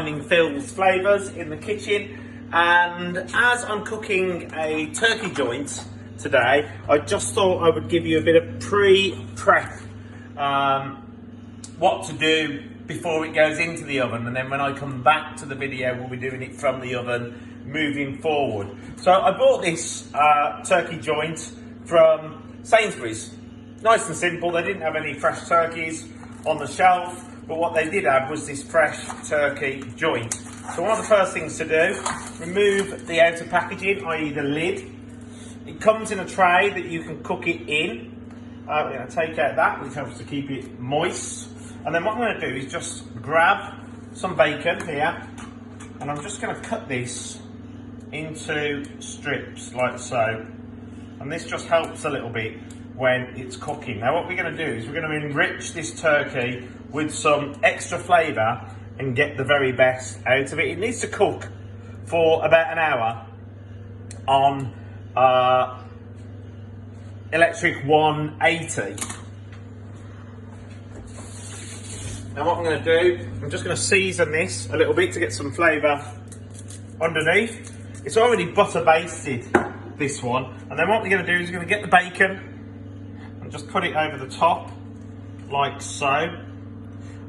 finding Phil's Flavours in the kitchen, and as I'm cooking a turkey joint today, I just thought I would give you a bit of pre-prep, what to do before it goes into the oven, and then when I come back to the video we'll be doing it from the oven moving forward. So I bought this turkey joint from Sainsbury's. Nice and simple. They didn't have any fresh turkeys on the shelf, but what they did have was this fresh turkey joint. So one of the first things to do, remove the outer packaging, i.e. the lid. It comes in a tray that you can cook it in. I'm going to take out that, which helps to keep it moist. And then what I'm going to do is just grab some bacon here, and I'm just going to cut this into strips like so. And this just helps a little bit when it's cooking. Now what we're going to do is we're going to enrich this turkey with some extra flavour and get the very best out of it. It needs to cook for about an hour on electric 180. Now what I'm going to do, I'm just going to season this a little bit to get some flavour underneath. It's already butter basted, this one, and then what we're going to do is we're going to get the bacon and just put it over the top like so.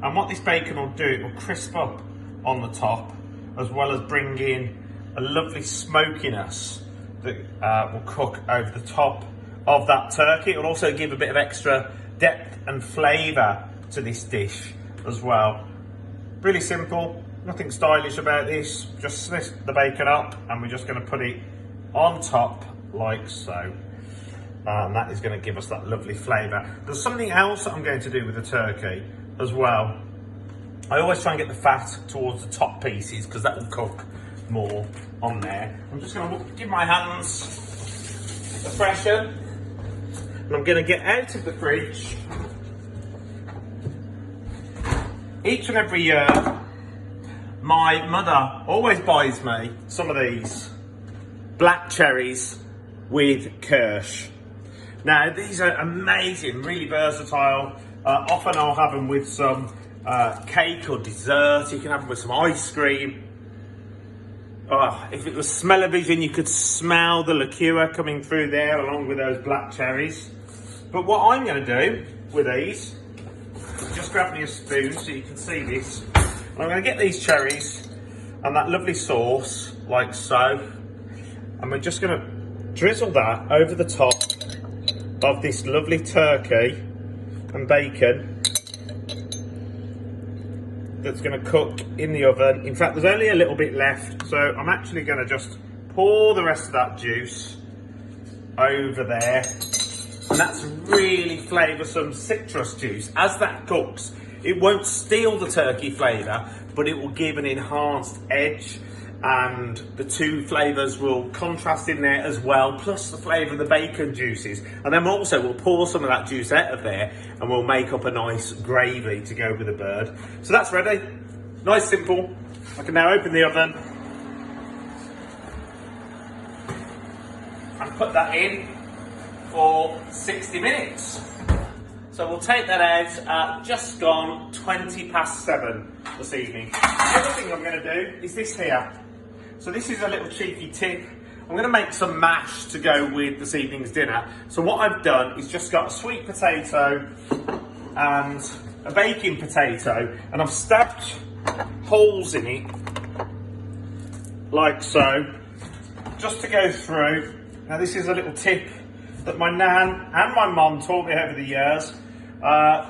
And what this bacon will do, it will crisp up on the top as well as bring in a lovely smokiness that will cook over the top of that turkey. It will also give a bit of extra depth and flavour to this dish as well. Really simple, nothing stylish about this. Just slice the bacon up and we're just going to put it on top like so. And that is going to give us that lovely flavour. There's something else that I'm going to do with the turkey as well. I always try and get the fat towards the top pieces because that will cook more on there. I'm just going to give my hands a freshen, and I'm going to get out of the fridge. Each and every year my mother always buys me some of these black cherries with kirsch. Now these are amazing, really versatile. Often I'll have them with some cake or dessert. You can have them with some ice cream. If it was smell-o-vision, you could smell the liqueur coming through there along with those black cherries. But what I'm going to do with these, just grab me a spoon so you can see this. I'm going to get these cherries and that lovely sauce like so, and we're just going to drizzle that over the top of this lovely turkey and bacon that's going to cook in the oven. In fact, there's only a little bit left, so I'm actually going to just pour the rest of that juice over there. And that's really flavoursome citrus juice. As that cooks, it won't steal the turkey flavour, but it will give an enhanced edge, and the two flavours will contrast in there as well, plus the flavour of the bacon juices. And then also we'll pour some of that juice out of there and we'll make up a nice gravy to go with the bird. So that's ready. Nice, simple. I can now open the oven and put that in for 60 minutes. So we'll take that out at just gone 7:20 this evening. The other thing I'm going to do is this here. So this is a little cheeky tip. I'm going to make some mash to go with this evening's dinner. So what I've done is just got a sweet potato and a baking potato, and I've stabbed holes in it like so, just to go through. Now this is a little tip that my nan and my mum taught me over the years.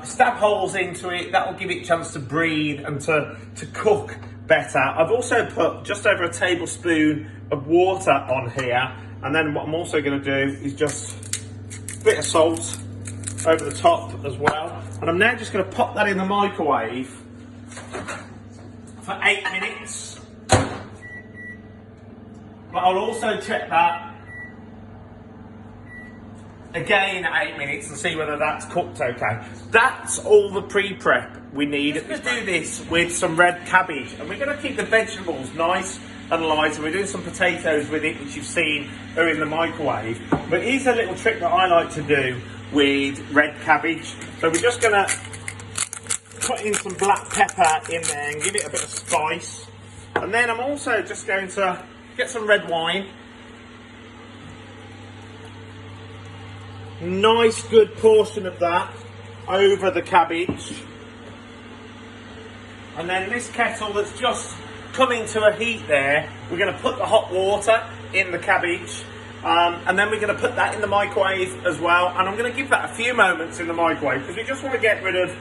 Stab holes into it, that will give it a chance to breathe and to cook better. I've also put just over a tablespoon of water on here, and then what I'm also going to do is just a bit of salt over the top as well. And I'm now just going to pop that in the microwave for 8 minutes. But I'll also check that again at 8 minutes and see whether that's cooked okay. That's all the pre-prep we need. We're going to do this with some red cabbage, and we're going to keep the vegetables nice and light, and we're doing some potatoes with it, which you've seen are in the microwave. But here's a little trick that I like to do with red cabbage. So we're just going to put in some black pepper in there and give it a bit of spice. And then I'm also just going to get some red wine. Nice good portion of that over the cabbage. And then this kettle that's just coming to a heat there, we're going to put the hot water in the cabbage. And then we're going to put that in the microwave as well. And I'm going to give that a few moments in the microwave because we just want to get rid of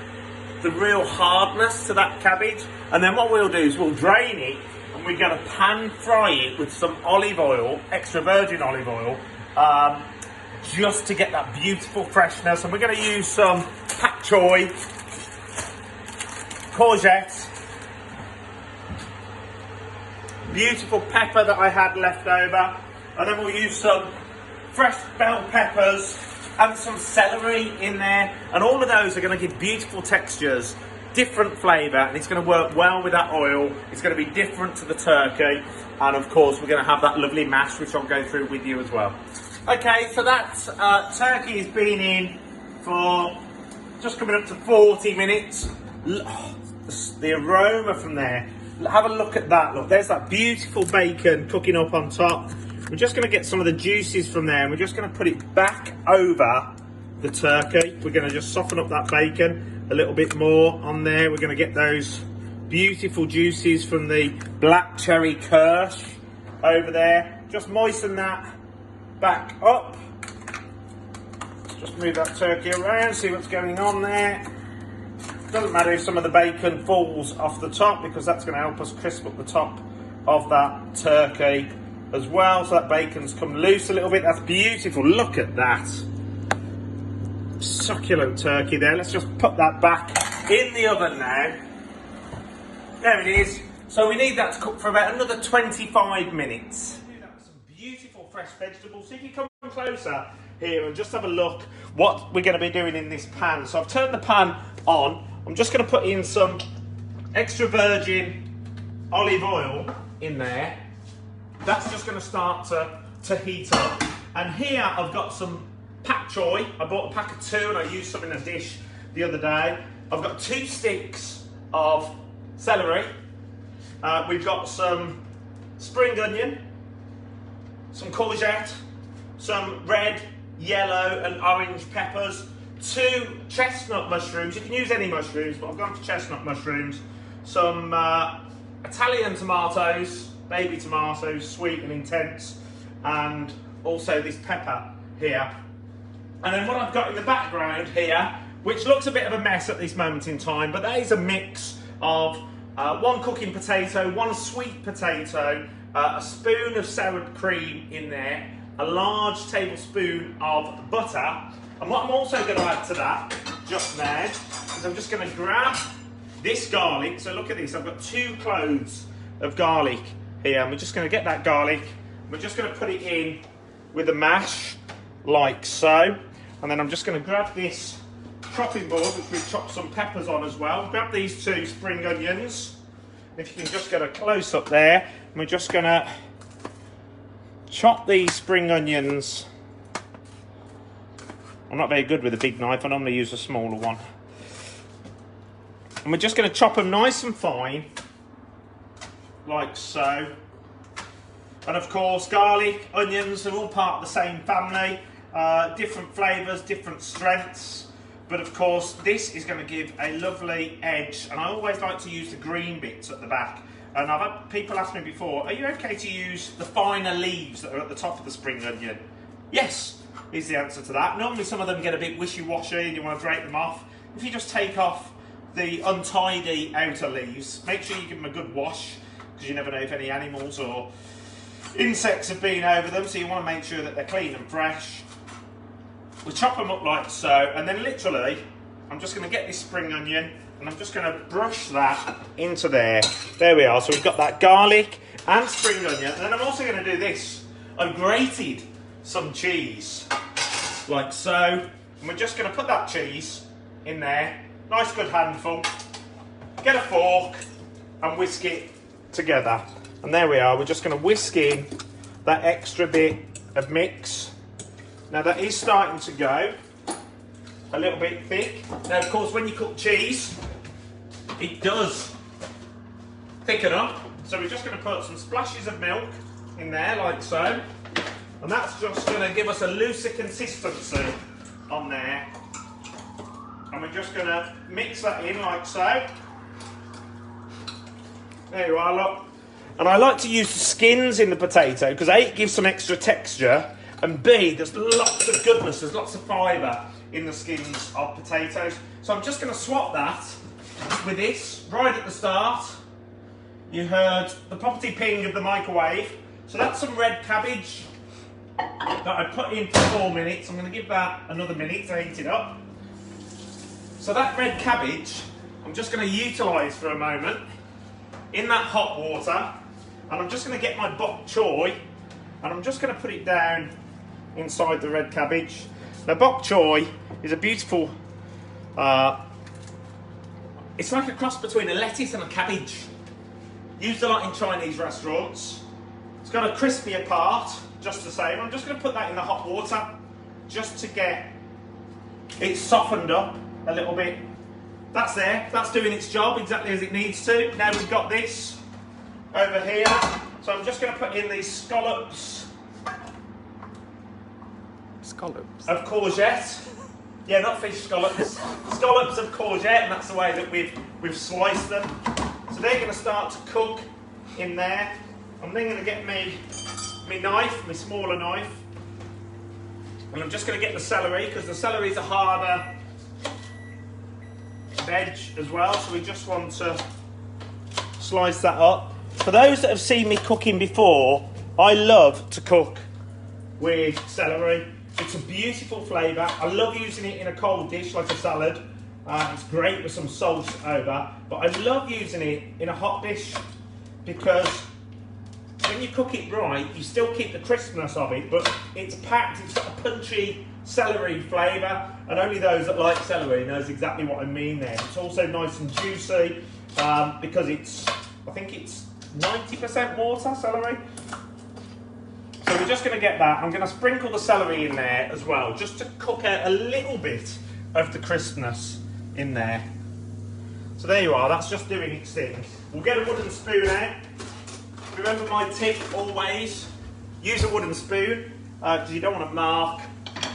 the real hardness to that cabbage. And then what we'll do is we'll drain it and we're going to pan fry it with some olive oil, extra virgin olive oil, just to get that beautiful freshness. And we're going to use some pak choy, courgette, beautiful pepper that I had left over, and then we'll use some fresh bell peppers and some celery in there, and all of those are going to give beautiful textures, different flavour, and it's going to work well with that oil. It's going to be different to the turkey, and of course we're going to have that lovely mash which I'll go through with you as well. Okay, so that turkey has been in for just coming up to 40 minutes. The aroma from there, have a look at that. Look, there's that beautiful bacon cooking up on top. We're just going to get some of the juices from there and we're just going to put it back over the turkey. We're going to just soften up that bacon a little bit more on there. We're going to get those beautiful juices from the black cherry kirsch over there. Just moisten that back up. Just move that turkey around, see what's going on there. Doesn't matter if some of the bacon falls off the top because that's going to help us crisp up the top of that turkey as well. So that bacon's come loose a little bit. That's beautiful. Look at that. Succulent turkey there. Let's just put that back in the oven now. There it is. So we need that to cook for about another 25 minutes. Do that with some beautiful fresh vegetables. So if you come closer here and just have a look what we're going to be doing in this pan. So I've turned the pan on. I'm just going to put in some extra virgin olive oil in there. That's just going to start to heat up. And here I've got some pak choy. I bought a pack of 2 and I used some in a dish the other day. I've got 2 sticks of celery. We've got some spring onion, some courgette, some red, yellow and orange peppers, 2 chestnut mushrooms. You can use any mushrooms, but I've gone for chestnut mushrooms. Some Italian tomatoes, baby tomatoes, sweet and intense, and also this pepper here. And then what I've got in the background here, which looks a bit of a mess at this moment in time, but that is a mix of 1 cooking potato, 1 sweet potato, a spoon of sour cream in there, a large tablespoon of butter. And what I'm also going to add to that just now is I'm just going to grab this garlic. So look at this, I've got 2 cloves of garlic here, and we're just going to get that garlic. We're just going to put it in with the mash like so, and then I'm just going to grab this chopping board which we've chopped some peppers on as well. Grab these 2 spring onions. If you can just get a close up there, and we're just going to chop these spring onions. I'm not very good with a big knife, I normally use a smaller one. And we're just going to chop them nice and fine, like so. And of course, garlic, onions are all part of the same family. Different flavours, different strengths. But of course, this is going to give a lovely edge. And I always like to use the green bits at the back. And I've had people ask me before, are you okay to use the finer leaves that are at the top of the spring onion? Yes, is the answer to that. Normally some of them get a bit wishy-washy and you want to break them off. If you just take off the untidy outer leaves, make sure you give them a good wash, because you never know if any animals or insects have been over them, so you want to make sure that they're clean and fresh. We chop them up like so, and then literally I'm just going to get this spring onion and I'm just going to brush that into there. There we are. So we've got that garlic and spring onion, and then I'm also going to do this. I've grated some cheese like so, and we're just going to put that cheese in there, nice good handful, get a fork and whisk it together. And there we are. We're just going to whisk in that extra bit of mix. Now that is starting to go a little bit thick. Now of course when you cook cheese, it does thicken up So we're just going to put some splashes of milk in there, like so. And that's just going to give us a looser consistency on there. And we're just going to mix that in like so. There you are, look. And I like to use the skins in the potato because A, it gives some extra texture, and B, there's lots of goodness, there's lots of fibre in the skins of potatoes. So I'm just going to swap that with this right at the start. You heard the poppity ping of the microwave. So that's some red cabbage that I put in for 4 minutes. I'm going to give that another minute to heat it up. So that red cabbage, I'm just going to utilise for a moment in that hot water, and I'm just going to get my bok choy and I'm just going to put it down inside the red cabbage. Now bok choy is a beautiful, it's like a cross between a lettuce and a cabbage. Used a lot in Chinese restaurants. It's got a crispier part, just the same. I'm just going to put that in the hot water just to get it softened up a little bit. That's there, that's doing its job exactly as it needs to. Now we've got this over here, so I'm just going to put in these scallops. Scallops? Of courgette. Yeah, not fish scallops. Scallops of courgette, and that's the way that we've sliced them. So they're going to start to cook in there. I'm then going to get my knife, my smaller knife, and I'm just going to get the celery, because the celery is a harder veg as well, so we just want to slice that up. For those that have seen me cooking before, I love to cook with celery. It's a beautiful flavour. I love using it in a cold dish like a salad. It's great with some salt over, but I love using it in a hot dish because when you cook it right, you still keep the crispness of it, but it's packed, it's got a punchy celery flavour, and only those that like celery knows exactly what I mean there. It's also nice and juicy because I think it's 90% water, celery. So we're just going to get that. I'm going to sprinkle the celery in there as well, just to cook out a little bit of the crispness in there. So there you are, that's just doing its thing. We'll get a wooden spoon out. Remember my tip always, use a wooden spoon because you don't want to mark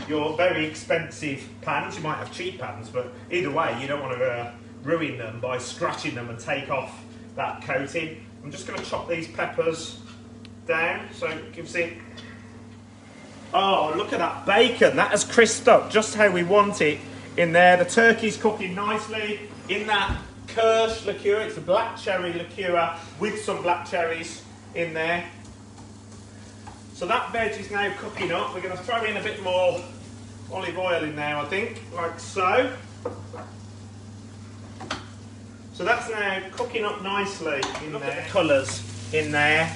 your very expensive pans. You might have cheap pans, but either way, you don't want to ruin them by scratching them and take off that coating. I'm just going to chop these peppers down so it gives it... Oh, look at that bacon. That has crisped up just how we want it in there. The turkey's cooking nicely in that Kirsch liqueur. It's a black cherry liqueur with some black cherries in there. So that veg is now cooking up. We're going to throw in a bit more olive oil in there, I think, like so. So that's now cooking up nicely in there. Look at the colours in there.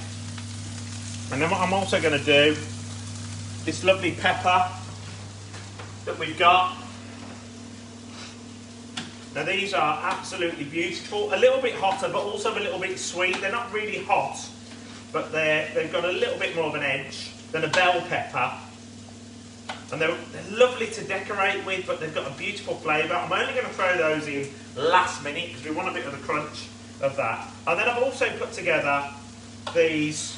And then what I'm also going to do, this lovely pepper that we've got. Now these are absolutely beautiful. A little bit hotter, but also a little bit sweet. They're not really hot, but they've got a little bit more of an edge than a bell pepper. And they're lovely to decorate with, but they've got a beautiful flavour. I'm only going to throw those in last minute because we want a bit of the crunch of that. And then I've also put together these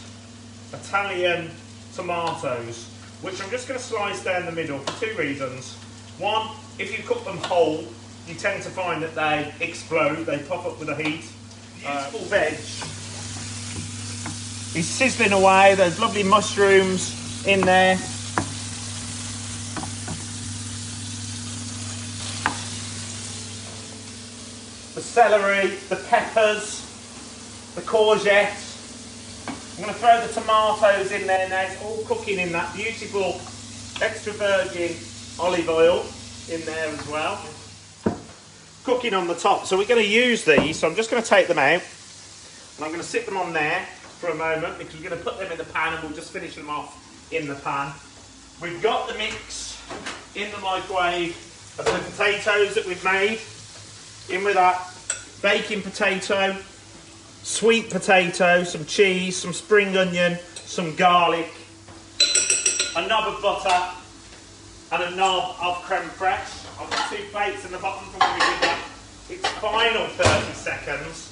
Italian tomatoes, which I'm just going to slice down the middle for two reasons. One, if you cook them whole, you tend to find that they explode, they pop up with the heat. Beautiful veg is sizzling away, there's lovely mushrooms in there. The celery, the peppers, the courgette. I'm going to throw the tomatoes in there now. It's all cooking in that beautiful extra virgin olive oil in there as well. Cooking on the top. So we're going to use these. So I'm just going to take them out and I'm going to sit them on there for a moment because we're going to put them in the pan and we'll just finish them off in the pan. We've got the mix in the microwave of the potatoes that we've made. In with that baking potato, sweet potato, some cheese, some spring onion, some garlic, a knob of butter and a knob of creme fraiche. I've got 2 plates in the bottom for when we do that. It's final 30 seconds.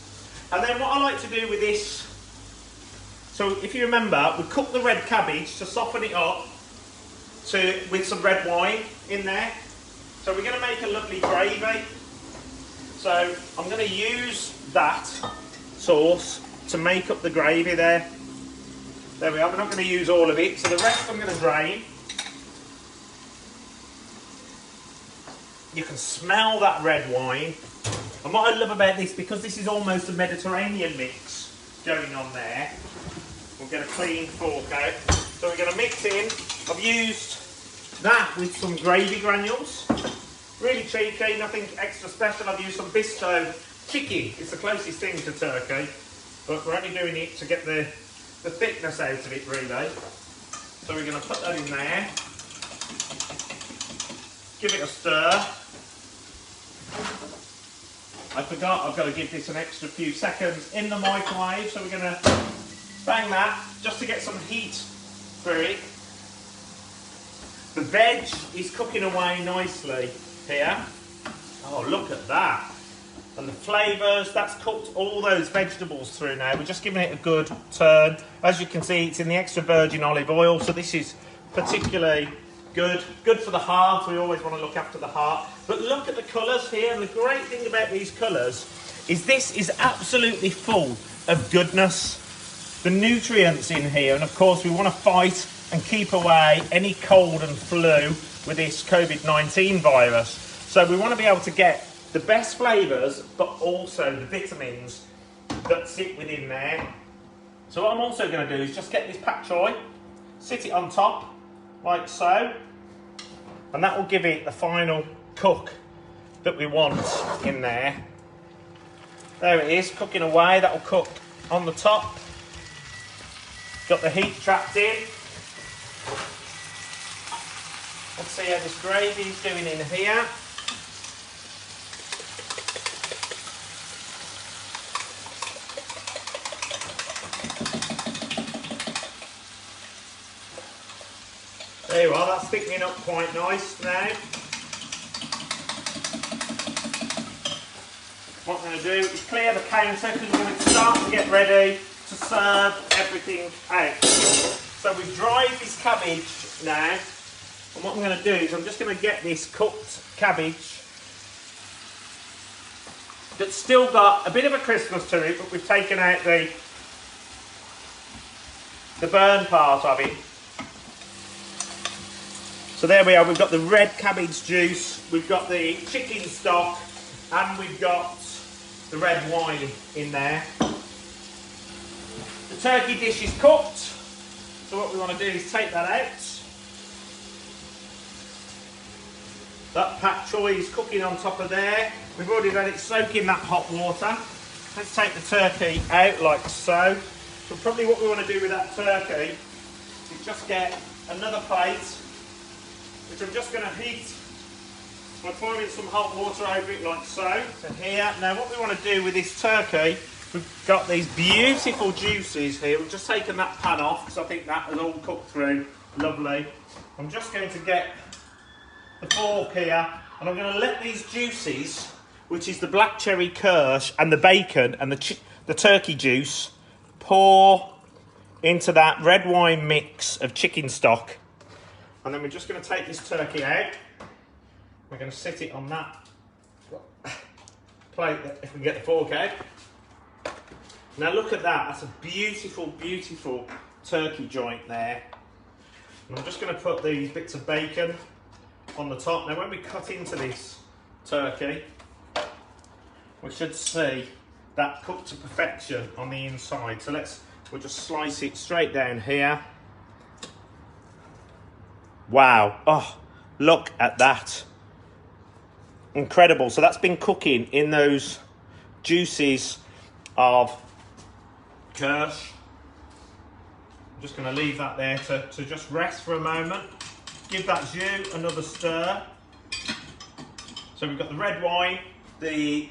And then what I like to do with this So if you remember, we cooked the red cabbage to soften it up with some red wine in there. So we're going to make a lovely gravy. So I'm going to use that sauce to make up the gravy there. There we are, we're not going to use all of it. So the rest I'm going to drain. You can smell that red wine. And what I love about this, because this is almost a Mediterranean mix going on there, we'll get a clean fork out. So we're going to mix in. I've used that with some gravy granules. Really cheeky, nothing extra special. I've used some Bisto chicken. It's the closest thing to turkey, but we're only doing it to get the thickness out of it, really. So we're going to put that in there. Give it a stir. I forgot, I've got to give this an extra few seconds in the microwave, so we're going to bang that just to get some heat through it. The veg is cooking away nicely here. Oh, look at that. And the flavours, that's cooked all those vegetables through now. We're just giving it a good turn. As you can see, it's in the extra virgin olive oil, so this is particularly good. Good for the heart. We always want to look after the heart. But look at the colours here. And the great thing about these colours is this is absolutely full of goodness. The nutrients in here. And of course, we want to fight and keep away any cold and flu with this COVID-19 virus. So we want to be able to get the best flavours, but also the vitamins that sit within there. So what I'm also going to do is just get this pak choy, sit it on top, like so, and that will give it the final cook that we want in there. There it is, cooking away. That will cook on the top. Got the heat trapped in. Let's see how this gravy is doing in here. There you are, that's thickening up quite nice now. What I'm going to do is clear the counter because we're going to start to get ready to serve everything out. So we've dried this cabbage now, and what I'm going to do is I'm just going to get this cooked cabbage that's still got a bit of a crispness to it, but we've taken out the burn part of it. So there we are, we've got the red cabbage juice, we've got the chicken stock, and we've got the red wine in there. The turkey dish is cooked, so what we want to do is take that out. That pak choy is cooking on top of there. We've already let it soak in that hot water. Let's take the turkey out like so. So probably what we want to do with that turkey is just get another plate, which I'm just going to heat by pouring some hot water over it like so. So here, now what we want to do with this turkey, we've got these beautiful juices here. We've just taken that pan off because I think that has all cooked through lovely. I'm just going to get the fork here and I'm going to let these juices, which is the black cherry kirsch and the bacon and the turkey juice, pour into that red wine mix of chicken stock. And then we're just going to take this turkey out. We're going to sit it on that plate, if we can get the fork out. Now look at that, that's a beautiful, beautiful turkey joint there. And I'm just going to put these bits of bacon on the top. Now when we cut into this turkey, we should see that cooked to perfection on the inside. So we'll just slice it straight down here. Wow, oh, look at that. Incredible. So that's been cooking in those juices of kirsch. I'm just going to leave that there to just rest for a moment. Give that jus another stir. So we've got the red wine, the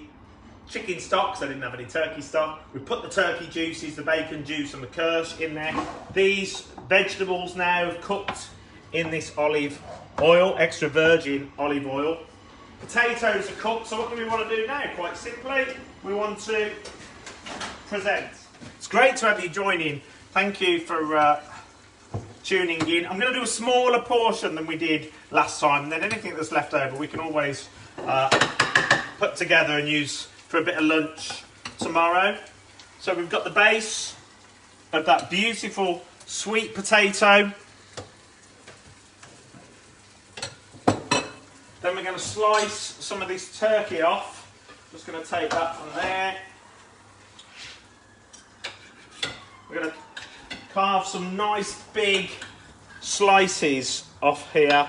chicken stock, because I didn't have any turkey stock. We put the turkey juices, the bacon juice and the kirsch in there. These vegetables now have cooked in this olive oil, extra virgin olive oil. Potatoes are cooked, so what do we want to do now? Quite simply, we want to present. It's great to have you joining. Thank you for tuning in. I'm going to do a smaller portion than we did last time, and then anything that's left over we can always put together and use for a bit of lunch tomorrow. So we've got the base of that beautiful sweet potato. Then we're going to slice some of this turkey off. Just going to take that from there. We're going to carve some nice big slices off here.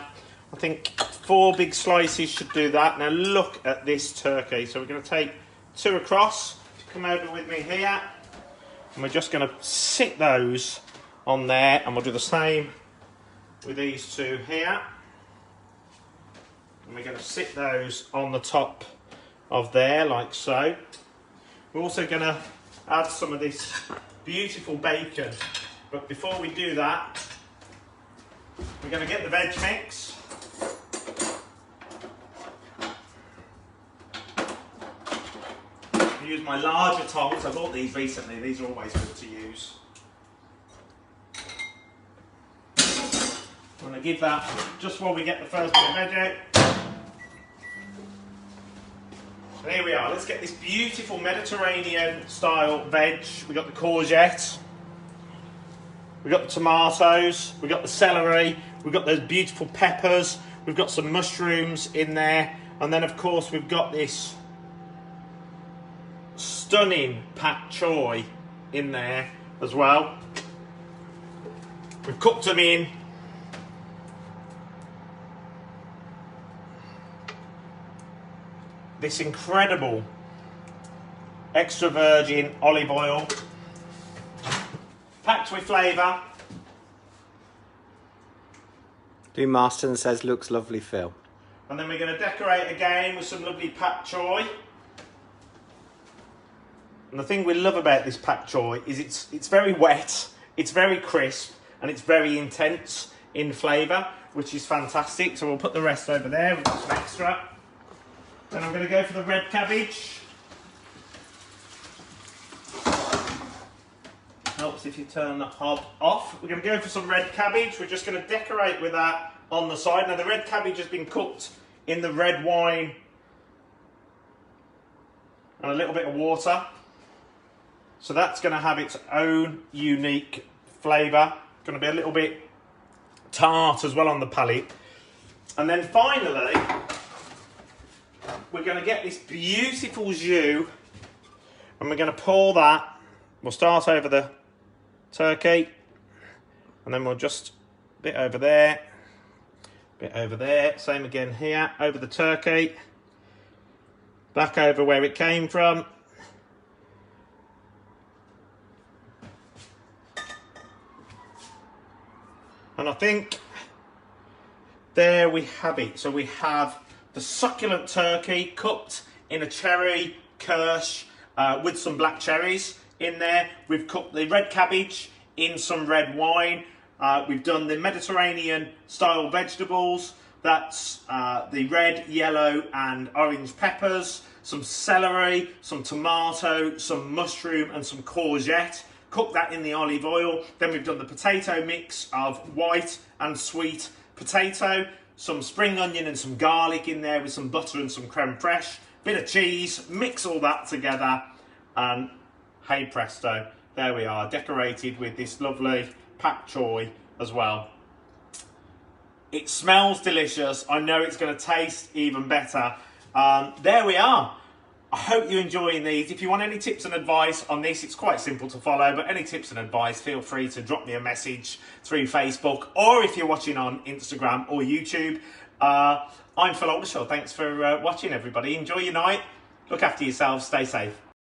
I think 4 big slices should do that. Now look at this turkey. So we're going to take 2 across. Come over with me here. And we're just going to sit those on there, and we'll do the same with these 2 here. And we're going to sit those on the top of there, like so. We're also going to add some of this beautiful bacon. But before we do that, we're going to get the veg mix. I use my larger tongs. I bought these recently. These are always good to use. I'm going to give that just while we get the first bit of veg out. So here we are. Let's get this beautiful Mediterranean style veg. We've got the courgette. We've got the tomatoes. We've got the celery. We've got those beautiful peppers. We've got some mushrooms in there. And then, of course, we've got this stunning pak choy in there as well. We've cooked them in. This incredible extra virgin olive oil, packed with flavour. Dean Marston says, looks lovely, Phil. And then we're going to decorate again with some lovely pak choy. And the thing we love about this pak choy is it's very wet, it's very crisp, and it's very intense in flavour, which is fantastic. So we'll put the rest over there. We've got some extra. Then I'm going to go for the red cabbage. Helps if you turn the hob off. We're going to go for some red cabbage. We're just going to decorate with that on the side. Now the red cabbage has been cooked in the red wine and a little bit of water. So that's going to have its own unique flavour. It's going to be a little bit tart as well on the palate. And then finally, we're going to get this beautiful jus, and we're going to pour that. We'll start over the turkey, and then we'll just bit over there, bit over there. Same again here, over the turkey, back over where it came from. And I think there we have it. So we have the succulent turkey cooked in a cherry kirsch with some black cherries in there. We've cooked the red cabbage in some red wine. We've done the Mediterranean style vegetables. That's the red, yellow and orange peppers, some celery, some tomato, some mushroom and some courgette. Cook that in the olive oil. Then we've done the potato mix of white and sweet potato, some spring onion and some garlic in there with some butter and some creme fraiche, bit of cheese, mix all that together, and hey presto, there we are, decorated with this lovely pak choy as well. It smells delicious. I know it's going to taste even better. There we are. I hope you're enjoying these. If you want any tips and advice on this, it's quite simple to follow, but any tips and advice, feel free to drop me a message through Facebook, or if you're watching on Instagram or YouTube. I'm Phil Oldershaw. Thanks for watching, everybody. Enjoy your night. Look after yourselves. Stay safe.